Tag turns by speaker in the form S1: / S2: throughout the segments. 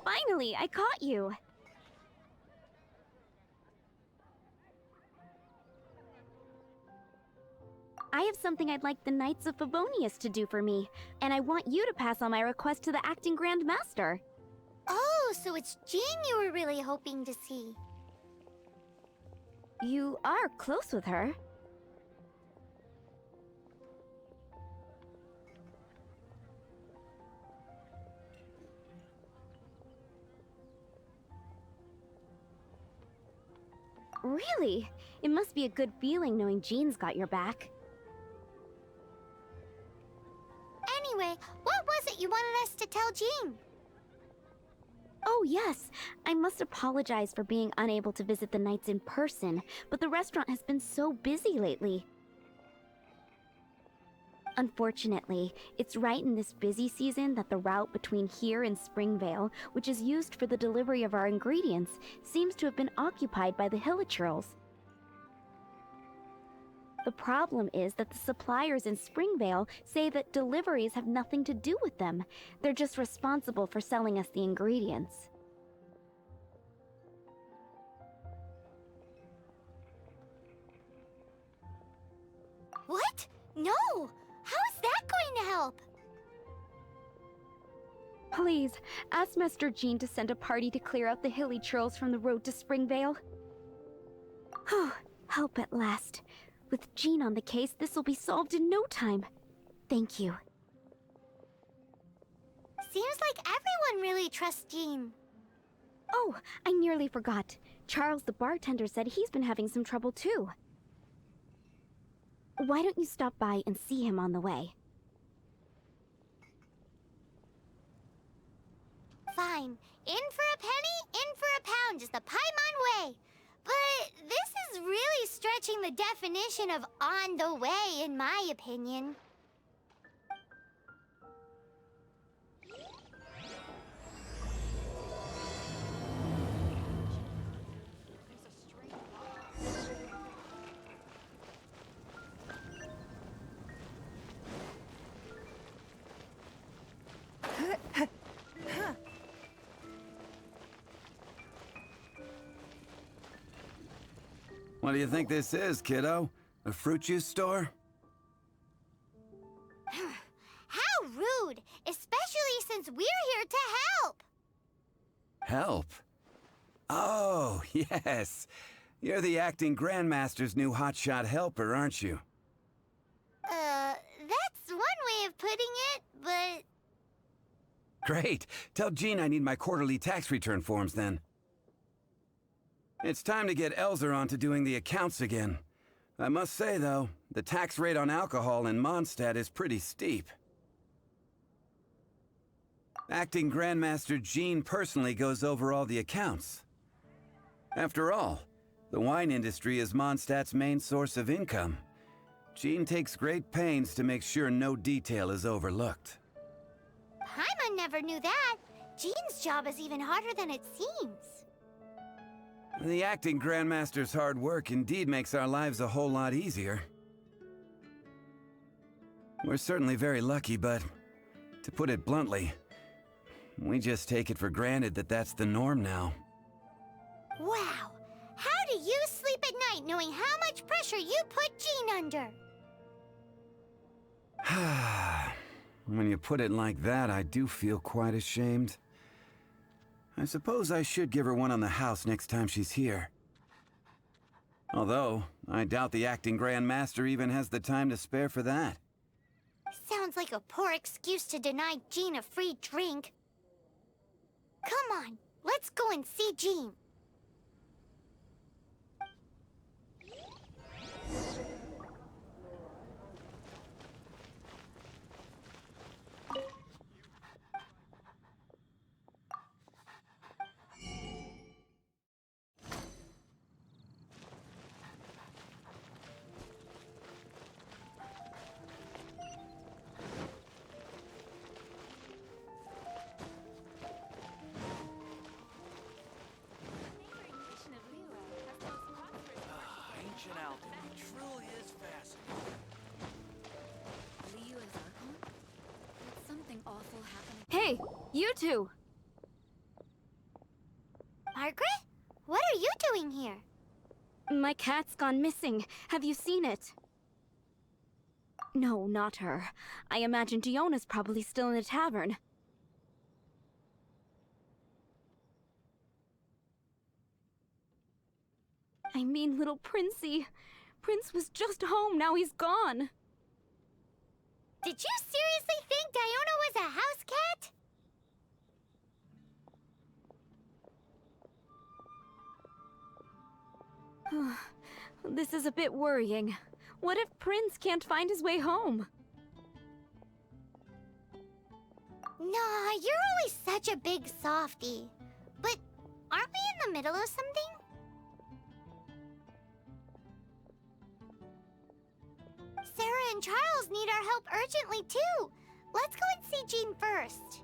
S1: Finally, I caught you! I have something I'd like the Knights of Favonius to do for me, and I want you to pass on my request to the Acting Grand Master.
S2: Oh, so it's Jean you were really hoping to see.
S1: You are close with her. Really? It must be a good feeling knowing Jean's got your back.
S2: Anyway, what was it you wanted us to tell Jean?
S1: Oh yes, I must apologize for being unable to visit the Knights in person, but the restaurant has been so busy lately. Unfortunately, it's right in this busy season that the route between here and Springvale, which is used for the delivery of our ingredients, seems to have been occupied by the Hilichurls. The problem is that the suppliers in Springvale say that deliveries have nothing to do with them. They're just responsible for selling us the ingredients.
S2: What? No! How is that going to help?
S1: Please, ask Master Jean to send a party to clear out the Hilichurls from the road to Springvale. Help at last. With Jean on the case, this will be solved in no time. Thank you.
S2: Seems like everyone really trusts Jean.
S1: Oh, I nearly forgot. Charles the bartender said he's been having some trouble too. Why don't you stop by and see him on the way?
S2: Fine. In for a penny, in for a pound, just a Paimon way. But this is really stretching the definition of on the way, in my opinion.
S3: What do you think this is, kiddo? A fruit juice store?
S2: How rude! Especially since we're here to help!
S3: Help? Oh, yes. You're the acting Grandmaster's new hotshot helper, aren't you?
S2: That's one way of putting it, but...
S3: Great. Tell Jean I need my quarterly tax return forms then. It's time to get Elzer on to doing the accounts again. I must say, though, the tax rate on alcohol in Mondstadt is pretty steep. Acting Grandmaster Jean personally goes over all the accounts. After all, the wine industry is Mondstadt's main source of income. Jean takes great pains to make sure no detail is overlooked.
S2: Paimon never knew that. Jean's job is even harder than it seems.
S3: The acting Grandmaster's hard work indeed makes our lives a whole lot easier. We're certainly very lucky, but to put it bluntly, we just take it for granted that that's the norm now.
S2: Wow! How do you sleep at night knowing how much pressure you put Jean under?
S3: When you put it like that, I do feel quite ashamed. I suppose I should give her one on the house next time she's here. Although, I doubt the acting Grandmaster even has the time to spare for that.
S2: Sounds like a poor excuse to deny Jean a free drink. Come on, let's go and see Jean.
S4: Truly is fascinating.
S5: Something awful happening.
S1: Hey, you two!
S2: Margaret? What are you doing here?
S1: My cat's gone missing. Have you seen it? No, not her. I imagine Diona's probably still in the tavern. I mean, little Princey. Prince was just home, now he's gone.
S2: Did you seriously think Diona was a house cat?
S1: This is a bit worrying. What if Prince can't find his way home?
S2: Nah, you're always such a big softie. But aren't we in the middle of something? Sarah and Charles need our help urgently, too. Let's go and see Jean first.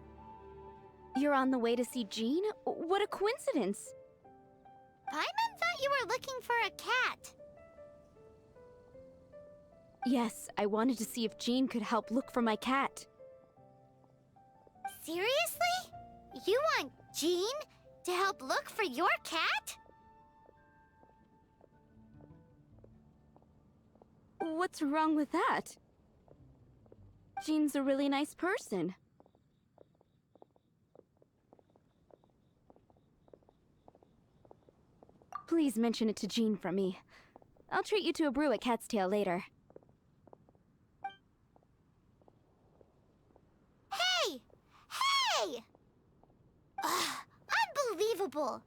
S1: You're on the way to see Jean? What a coincidence!
S2: Paimon thought you were looking for a cat.
S1: Yes, I wanted to see if Jean could help look for my cat.
S2: Seriously? You want Jean to help look for your cat?
S1: What's wrong with that? Jean's a really nice person. Please mention it to Jean from me. I'll treat you to a brew at Cat's Tail later.
S2: Hey! Hey! Ugh, unbelievable!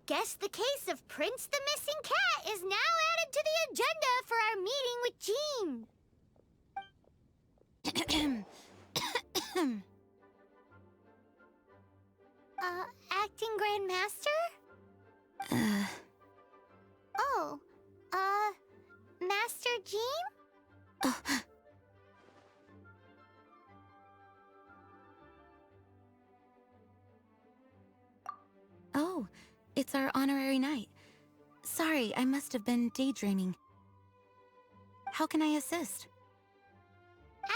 S2: Guess the case of Prince the Missing Cat is now added to the agenda for our meeting with Jean. Acting Grand Master? Oh, Master Jean?
S5: Oh, it's our honorary knight. Sorry, I must have been daydreaming. How can I assist?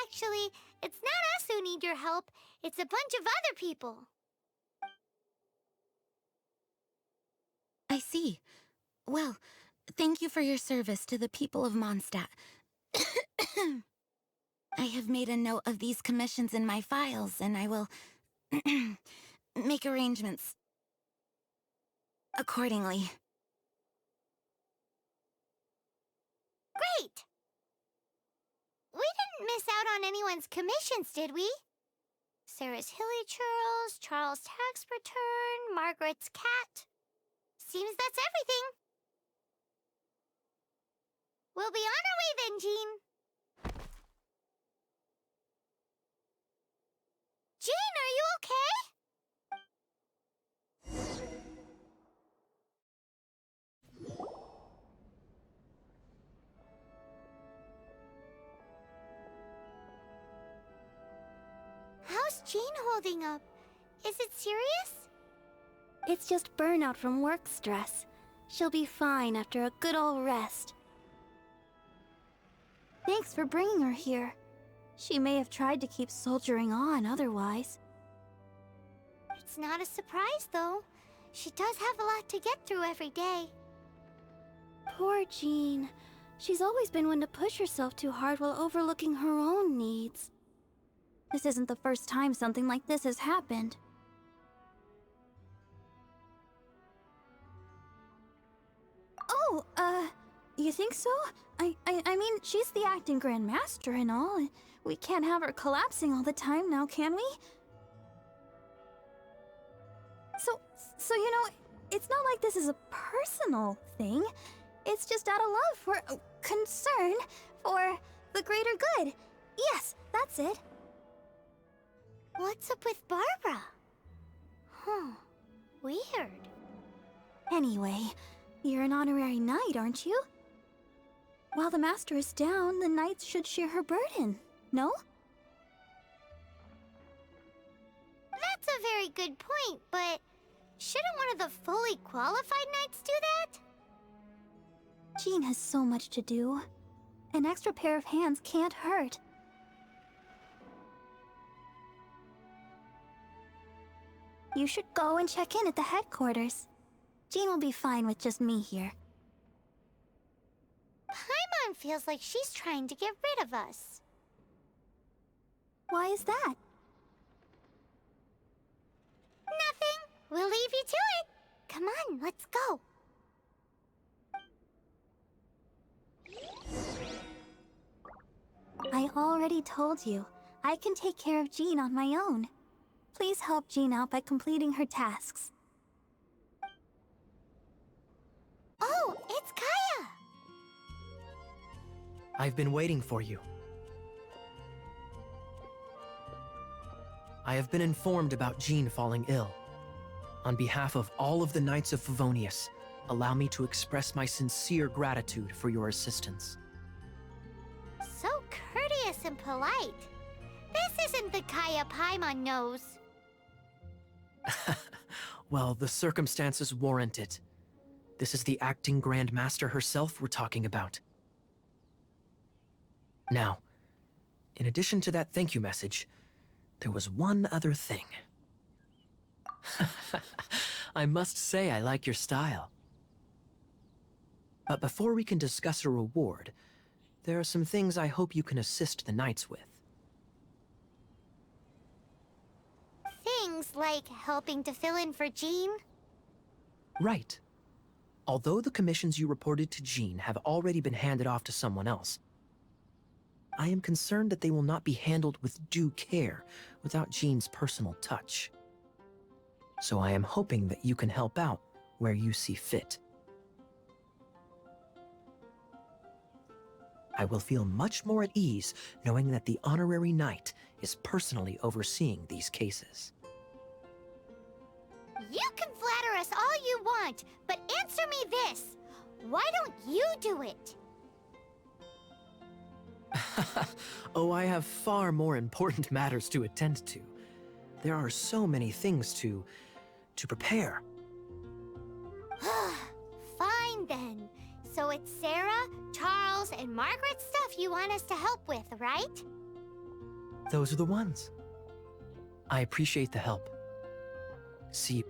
S2: Actually, it's not us who need your help. It's a bunch of other people.
S5: I see. Well, thank you for your service to the people of Mondstadt. I have made a note of these commissions in my files, and I will make arrangements accordingly.
S2: Great! We didn't miss out on anyone's commissions, did we? Sarah's hilly churls, Charles' tax return, Margaret's cat. Seems that's everything. We'll be on our way then, Jean. Jean, are you okay? How's Jean holding up? Is it serious?
S6: It's just burnout from work stress. She'll be fine after a good old rest. Thanks for bringing her here. She may have tried to keep soldiering on otherwise.
S2: It's not a surprise, though. She does have a lot to get through every day.
S6: Poor Jean. She's always been one to push herself too hard while overlooking her own needs. This isn't the first time something like this has happened. Oh, you think so? I mean, she's the acting Grand Master and all, and we can't have her collapsing all the time now, can we? So you know, it's not like this is a personal thing. It's just out of love for, concern for the greater good. Yes, that's it.
S2: What's up with Barbara? Huh. Weird.
S6: Anyway, you're an honorary knight, aren't you? While the master is down, the knights should share her burden, no?
S2: That's a very good point, but shouldn't one of the fully qualified knights do that?
S6: Jean has so much to do. An extra pair of hands can't hurt. You should go and check in at the headquarters. Jean will be fine with just me here.
S2: Paimon feels like she's trying to get rid of us.
S6: Why is that?
S2: Nothing. We'll leave you to it. Come on, let's go.
S6: I already told you. I can take care of Jean on my own. Please help Jean out by completing her tasks.
S2: Oh, it's Kaya!
S7: I've been waiting for you. I have been informed about Jean falling ill. On behalf of all of the Knights of Favonius, allow me to express my sincere gratitude for your assistance.
S2: So courteous and polite. This isn't the Kaya Paimon knows.
S7: Well, the circumstances warrant it. This is the acting Grand Master herself we're talking about. Now, in addition to that thank you message, there was one other thing. I must say I like your style. But before we can discuss a reward, there are some things I hope you can assist the Knights with.
S2: Things like helping to fill in for Jean?
S7: Right. Although the commissions you reported to Jean have already been handed off to someone else, I am concerned that they will not be handled with due care without Jean's personal touch. So I am hoping that you can help out where you see fit. I will feel much more at ease knowing that the honorary knight is personally overseeing these cases.
S2: You can flatter us all you want, but answer me this. Why don't you do it?
S7: Oh, I have far more important matters to attend to. There are so many things to prepare.
S2: Fine then. So it's Sarah, Charles, and Margaret's stuff you want us to help with, right?
S7: Those are the ones. I appreciate the help. See,